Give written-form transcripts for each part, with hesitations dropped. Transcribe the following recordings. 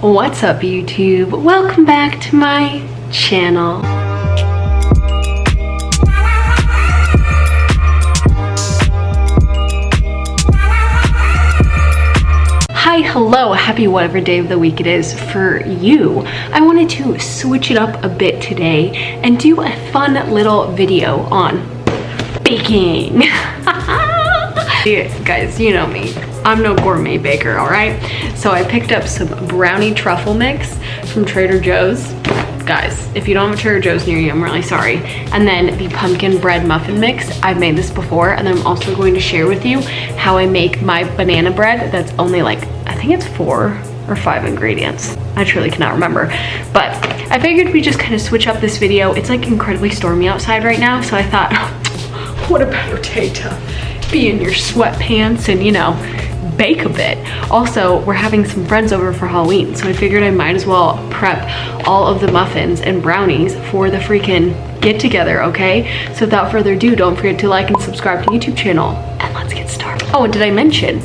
What's up, YouTube? Welcome back to my channel. Hi, hello, happy whatever day of the week it is for you. I wanted to switch it up a bit today and do a fun little video on baking. Guys, you know me. I'm no gourmet baker, all right? So I picked up some brownie truffle mix from Trader Joe's. Guys, if you don't have a Trader Joe's near you, I'm really sorry. And then the pumpkin bread muffin mix. I've made this before, and I'm also going to share with you how I make my banana bread. That's only like, I think it's 4 or 5 ingredients. I truly cannot remember. But I figured we just kind of switch up this video. It's like incredibly stormy outside right now, so I thought, what a better day to be in your sweatpants and, you know, bake a bit. Also, we're having some friends over for Halloween, so I figured I might as well prep all of the muffins and brownies for the freaking get together, okay? So without further ado, don't forget to like and subscribe to the YouTube channel, and let's get started. Oh, and did I mention,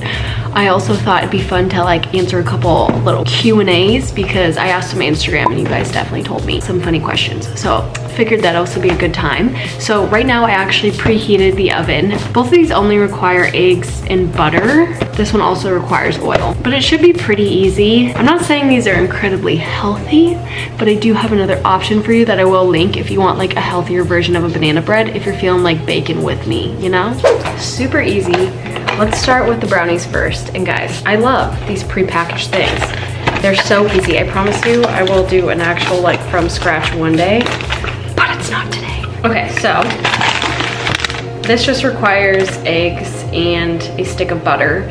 I also thought it'd be fun to like answer a couple little Q&As because I asked on my Instagram and you guys definitely told me some funny questions. So figured that'd also be a good time. So right now I actually preheated the oven. Both of these only require eggs and butter. This one also requires oil, but it should be pretty easy. I'm not saying these are incredibly healthy, but I do have another option for you that I will link if you want like a healthier version of a banana bread if you're feeling like bacon with me, you know? Super easy. Let's start with the brownies first. And guys, I love these prepackaged things. They're so easy. I promise you I will do an actual like from scratch one day, but it's not today. Okay, so this just requires eggs and a stick of butter.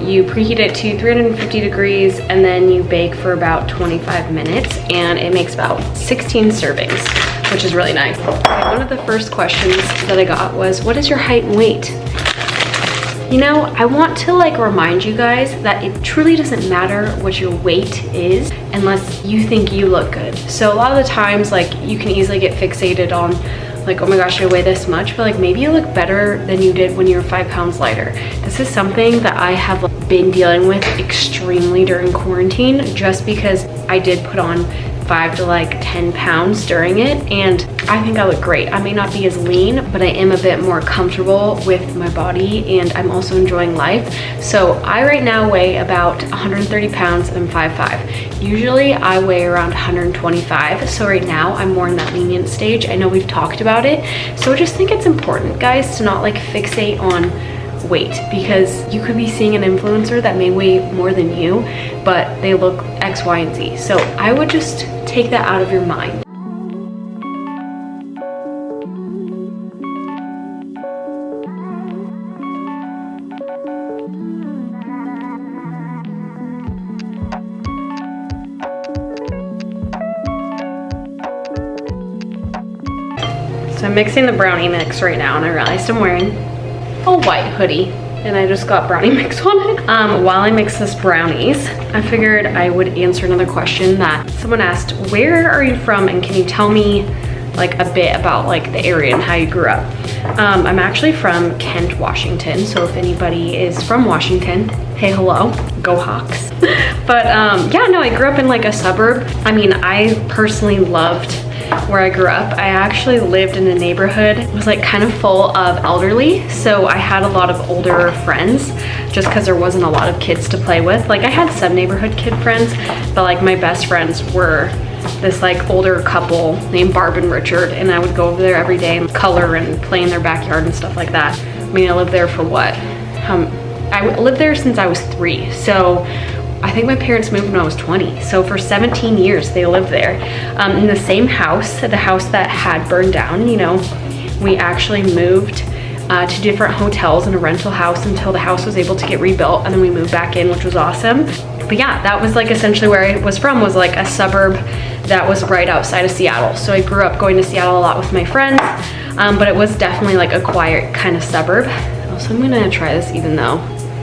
You preheat it to 350 degrees and then you bake for about 25 minutes and it makes about 16 servings, which is really nice. One of the first questions that I got was, what is your height and weight? You know, I want to like remind you guys that it truly doesn't matter what your weight is unless you think you look good. So a lot of the times like you can easily get fixated on like, oh my gosh, I weigh this much, but like maybe you look better than you did when you were 5 pounds lighter. This is something that I have been dealing with extremely during quarantine just because I did put on 5 to like 10 pounds during it, and I think I look great. I may not be as lean, but I am a bit more comfortable with my body and I'm also enjoying life. So I right now weigh about 130 pounds and I'm 5'5". Usually I weigh around 125, so right now I'm more in that lenient stage. I know we've talked about it, so I just think it's important, guys, to not like fixate on weight because you could be seeing an influencer that may weigh more than you, but they look X, Y, and Z. So I would just take that out of your mind. So I'm mixing the brownie mix right now and I realized I'm wearing a white hoodie and I just got brownie mix on it. While I mix this brownies, I figured I would answer another question that someone asked, where are you from and can you tell me like a bit about like the area and how you grew up? I'm actually from Kent, Washington, so if anybody is from Washington, hey, hello, go Hawks. But yeah, no, I grew up in like a suburb. I mean, I personally loved where I grew up. I actually lived in a neighborhood. It was like kind of full of elderly, so I had a lot of older friends just because there wasn't a lot of kids to play with. Like I had some neighborhood kid friends, but like my best friends were this like older couple named Barb and Richard, and I would go over there every day and color and play in their backyard and stuff like that. I mean, I lived there for what? I lived there since I was 3, so I think my parents moved when I was 20. So for 17 years, they lived there. In the same house, the house that had burned down, you know, we actually moved to different hotels in a rental house until the house was able to get rebuilt, and then we moved back in, which was awesome. But yeah, that was like essentially where I was from, was like a suburb that was right outside of Seattle. So I grew up going to Seattle a lot with my friends, but it was definitely like a quiet kind of suburb. Also, I'm gonna try this even though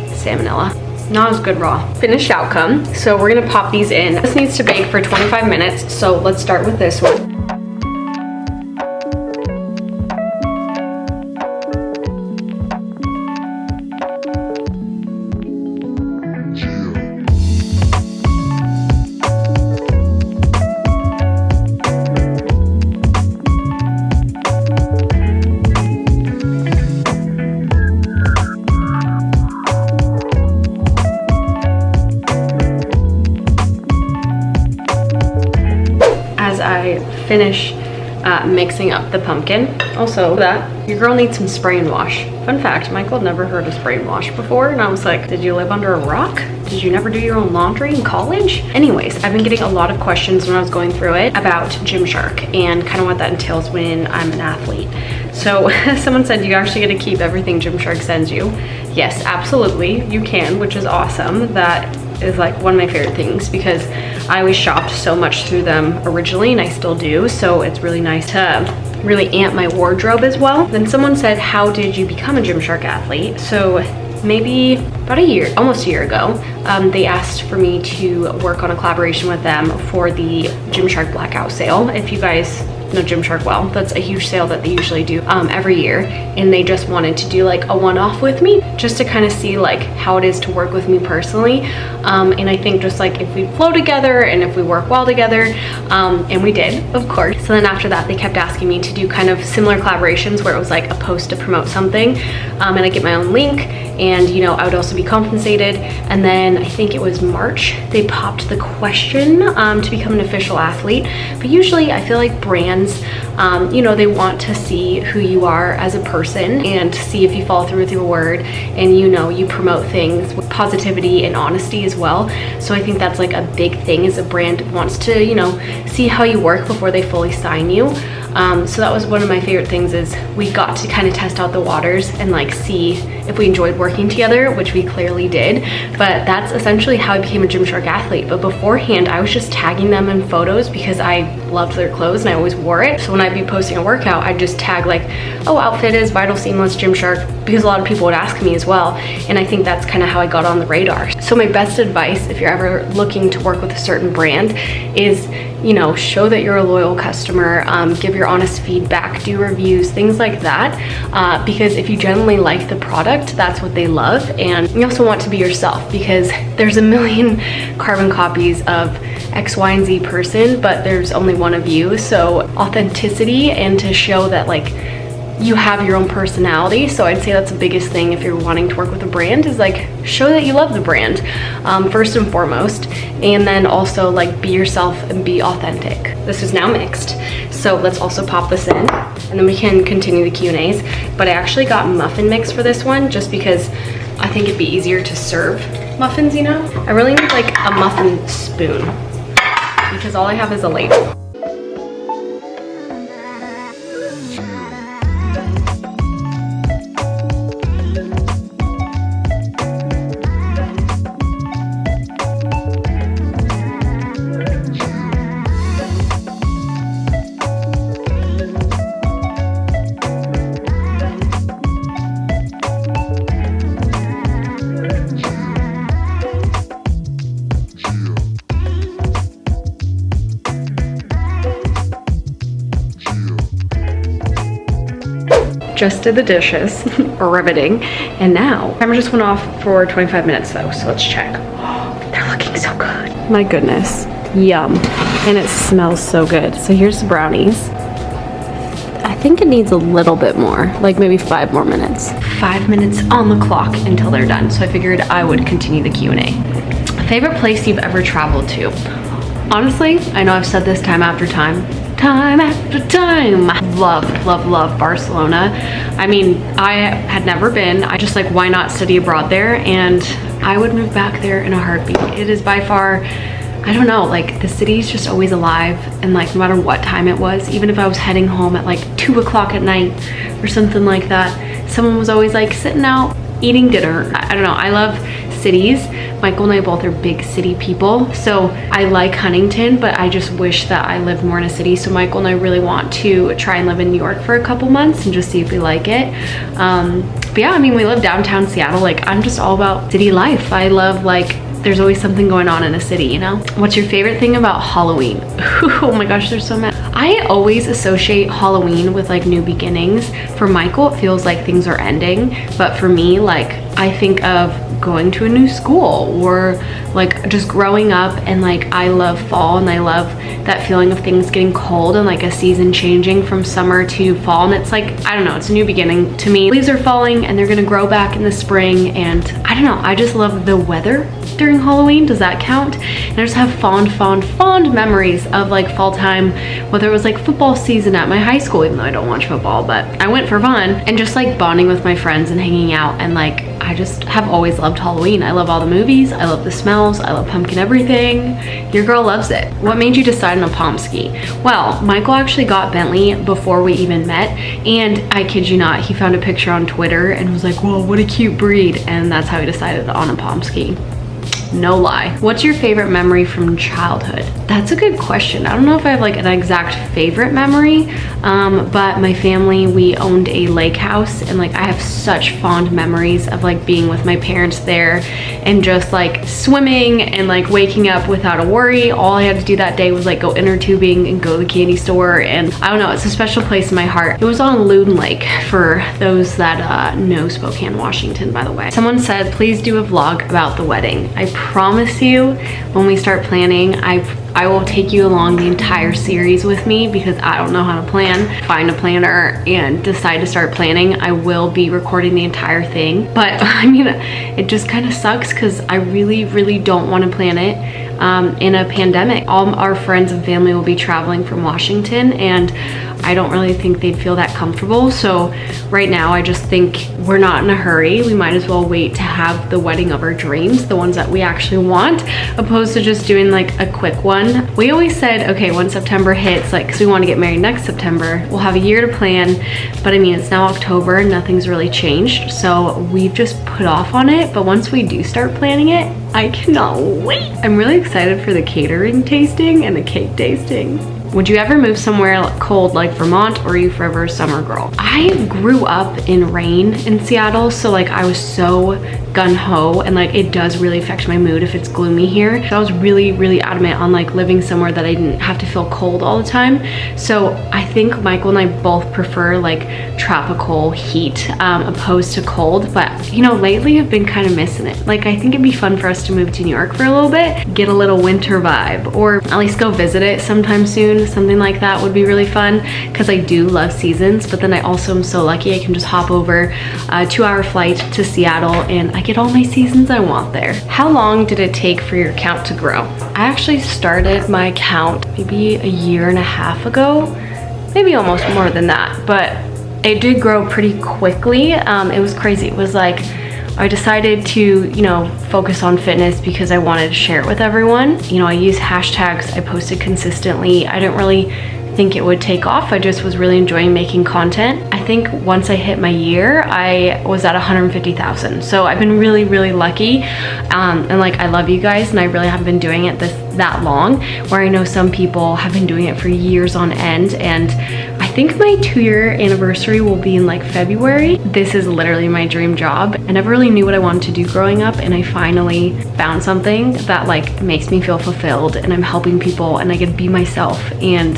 salmonella. Not as good raw. Finished outcome. So we're gonna pop these in. This needs to bake for 25 minutes. So let's start with this one. I finish mixing up the pumpkin. Also, that your girl needs some spray and wash. Fun fact, Michael had never heard of spray and wash before, and I was like, did you live under a rock? Did you never do your own laundry in college? Anyways, I've been getting a lot of questions when I was going through it about Gymshark and kind of what that entails when I'm an athlete. So someone said you actually get to keep everything Gymshark sends you. Yes, absolutely, you can, which is awesome. That is like one of my favorite things because I always shopped so much through them originally, and I still do, so it's really nice to really amp my wardrobe as well. Then someone said, how did you become a Gymshark athlete? So maybe about a year, almost a year ago, they asked for me to work on a collaboration with them for the Gymshark blackout sale. If you guys know Gymshark well, that's a huge sale that they usually do every year, and they just wanted to do like a one-off with me just to kind of see like how it is to work with me personally, and I think just like if we flow together and if we work well together, and we did, of course. So then after that, they kept asking me to do kind of similar collaborations where it was like a post to promote something, and I get my own link, and you know, I would also be compensated. And then I think it was March, they popped the question to become an official athlete. But usually I feel like brands, you know, they want to see who you are as a person and see if you follow through with your word, and you know, you promote things with positivity and honesty as well. So I think that's like a big thing, is a brand wants to, you know, see how you work before they fully sign you. So that was one of my favorite things, is we got to kind of test out the waters and like see if we enjoyed working together, which we clearly did. But that's essentially how I became a Gymshark athlete. But beforehand, I was just tagging them in photos because I loved their clothes and I always wore it. So when I'd be posting a workout, I'd just tag like, oh, outfit is Vital Seamless Gymshark, because a lot of people would ask me as well. And I think that's kind of how I got on the radar. So my best advice, if you're ever looking to work with a certain brand, is, you know, show that you're a loyal customer, give your honest feedback, do reviews, things like that, because if you genuinely like the product, that's what they love. And you also want to be yourself, because there's a million carbon copies of X, Y, and Z person, but there's only one of you. So authenticity, and to show that like you have your own personality. So I'd say that's the biggest thing if you're wanting to work with a brand, is like show that you love the brand, first and foremost, and then also like be yourself and be authentic. This is now mixed, so let's also pop this in and then we can continue the Q&As. But I actually got muffin mix for this one just because I think it'd be easier to serve muffins, you know? I really need like a muffin spoon because all I have is a ladle. Just did the dishes, riveting, and now timer just went off for 25 minutes though, so let's check. Oh, they're looking so good. My goodness, yum, and it smells so good. So here's the brownies. I think it needs a little bit more, like maybe 5 more minutes. 5 minutes on the clock until they're done, so I figured I would continue the Q&A. Favorite place you've ever traveled to? Honestly, I know I've said this time after time after time. Love, love, love Barcelona. I mean, I had never been. I just like, why not study abroad there? And I would move back there in a heartbeat. It is by far, I don't know, like the city's just always alive, and like no matter what time it was, even if I was heading home at like 2 o'clock at night or something like that, someone was always like sitting out eating dinner. I don't know, I love cities. Michael and I both are big city people, so I like Huntington, but I just wish that I lived more in a city. So Michael and I really want to try and live in New York for a couple months and just see if we like it. But yeah, I mean, we live downtown Seattle. Like, I'm just all about city life. I love, like, there's always something going on in a city, you know? What's your favorite thing about Halloween? Oh my gosh, there's so many. I always associate Halloween with like new beginnings. For Michael, it feels like things are ending, but for me, like, I think of going to a new school or like just growing up, and like I love fall, and I love that feeling of things getting cold and like a season changing from summer to fall. And it's like, I don't know, it's a new beginning to me. Leaves are falling and they're gonna grow back in the spring, and I don't know, I just love the weather during Halloween. Does that count? And I just have fond memories of like fall time, whether it was like football season at my high school, even though I don't watch football, but I went for fun, and just like bonding with my friends and hanging out. And like, I just have always loved Halloween. I love all the movies, I love the smells, I love pumpkin everything. Your girl loves it. What made you decide on a Pomsky? Well, Michael actually got Bentley before we even met, and I kid you not, he found a picture on Twitter and was like, whoa, what a cute breed, and that's how he decided on a Pomsky. No lie. What's your favorite memory from childhood? That's a good question. I don't know if I have like an exact favorite memory, but my family, we owned a lake house, and like I have such fond memories of like being with my parents there and just like swimming and like waking up without a worry. All I had to do that day was like go inner tubing and go to the candy store, and I don't know, it's a special place in my heart. It was on Loon Lake, for those that know Spokane, Washington, by the way. Someone said, please do a vlog about the wedding. I promise you, when we start planning, I will take you along the entire series with me, because I don't know how to plan. Find a planner and decide to start planning, I will be recording the entire thing. But I mean, it just kind of sucks because I really don't want to plan it in a pandemic. All our friends and family will be traveling from Washington, and I don't really think they'd feel that comfortable. So right now, I just think we're not in a hurry. We might as well wait to have the wedding of our dreams, the ones that we actually want, opposed to just doing like a quick one. We always said, okay, when September hits, like, 'cause we want to get married next September, we'll have a year to plan. But I mean, it's now October and nothing's really changed. So we've just put off on it. But once we do start planning it, I cannot wait. I'm really excited for the catering tasting and the cake tasting. Would you ever move somewhere cold like Vermont, or are you forever a summer girl? I grew up in rain in Seattle, so like I was so gun-ho, and like it does really affect my mood if it's gloomy here. So I was really adamant on like living somewhere that I didn't have to feel cold all the time. So I think Michael and I both prefer like tropical heat opposed to cold. But you know, lately I've been kind of missing it. Like I think it'd be fun for us to move to New York for a little bit, get a little winter vibe, or at least go visit it sometime soon. Something like that would be really fun, because I do love seasons. But then I also am so lucky I can just hop over a 2-hour flight to Seattle and I get all my seasons I want there. How long did it take for your account to grow? I actually started my account maybe a year and a half ago, maybe almost more than that, but it did grow pretty quickly. It was crazy. It was like I decided to, you know, focus on fitness because I wanted to share it with everyone. You know, I use hashtags, I posted consistently. I didn't really think it would take off. I just was really enjoying making content. I think once I hit my year, I was at 150,000. So I've been really lucky. And like, I love you guys, and I really haven't been doing it that long, where I know some people have been doing it for years on end. And I think my 2-year anniversary will be in like February. This is literally my dream job. I never really knew what I wanted to do growing up, and I finally found something that like makes me feel fulfilled, and I'm helping people, and I get to be myself, and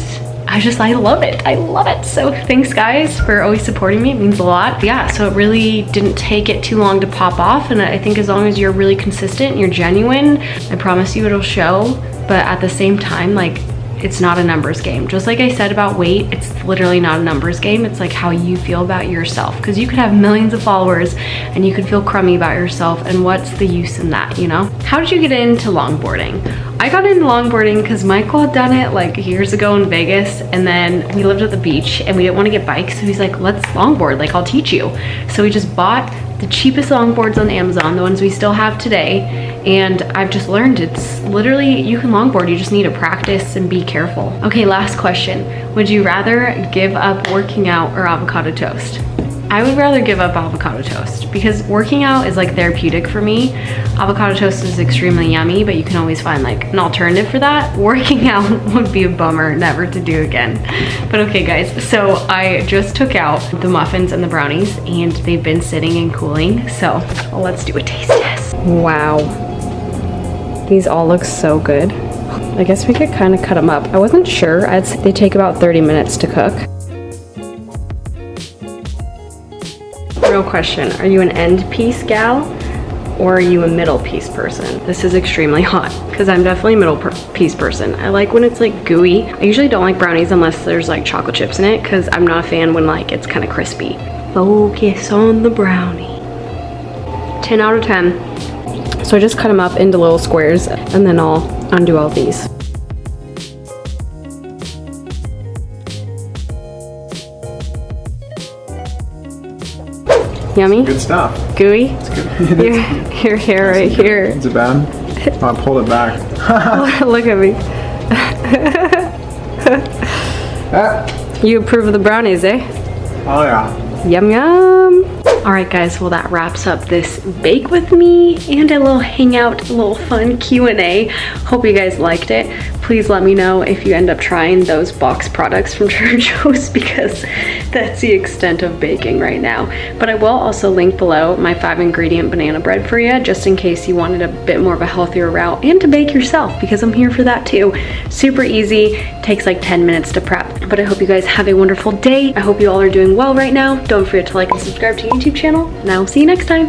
I love it. I love it. So thanks guys for always supporting me. It means a lot. Yeah, so it really didn't take it too long to pop off. And I think as long as you're really consistent and you're genuine, I promise you it'll show. But at the same time, like, it's not a numbers game. Just like I said about weight, it's literally not a numbers game. It's like how you feel about yourself. Because you could have millions of followers and you could feel crummy about yourself, and what's the use in that, you know? How did you get into longboarding? I got into longboarding because Michael had done it like years ago in Vegas, and then we lived at the beach and we didn't want to get bikes, so he's like, let's longboard, like I'll teach you. So we just bought the cheapest longboards on Amazon, the ones we still have today, and I've just learned it's literally, you can longboard, you just need to practice and be careful. Okay, last question. Would you rather give up working out or avocado toast? I would rather give up avocado toast, because working out is like therapeutic for me. Avocado toast is extremely yummy, but you can always find like an alternative for that. Working out would be a bummer, never to do again. But okay guys, so I just took out the muffins and the brownies, and they've been sitting and cooling. So let's do a taste test. Wow, these all look so good. I guess we could kind of cut them up. I wasn't sure. I'd say they take about 30 minutes to cook. Real question, are you an end piece gal or are you a middle piece person? This is extremely hot, because I'm definitely a middle piece person. I like when it's like gooey. I usually don't like brownies unless there's like chocolate chips in it, because I'm not a fan when like it's kind of crispy. Focus on the brownie. 10 out of 10. So I just cut them up into little squares and then I'll undo all these. Yummy? Good stuff. Gooey? It's good. Your hair right here. Is it bad? I pulled it back. Look at me. You approve of the brownies, eh? Oh yeah. Yum yum. All right guys, well that wraps up this bake with me and a little hangout, a little fun Q&A. Hope you guys liked it. Please let me know if you end up trying those box products from Trader Joe's because that's the extent of baking right now. But I will also link below my 5-ingredient banana bread for you, just in case you wanted a bit more of a healthier route and to bake yourself, because I'm here for that too. Super easy, takes like 10 minutes to prep. But I hope you guys have a wonderful day. I hope you all are doing well right now. Don't forget to like and subscribe to the YouTube channel, and I will see you next time.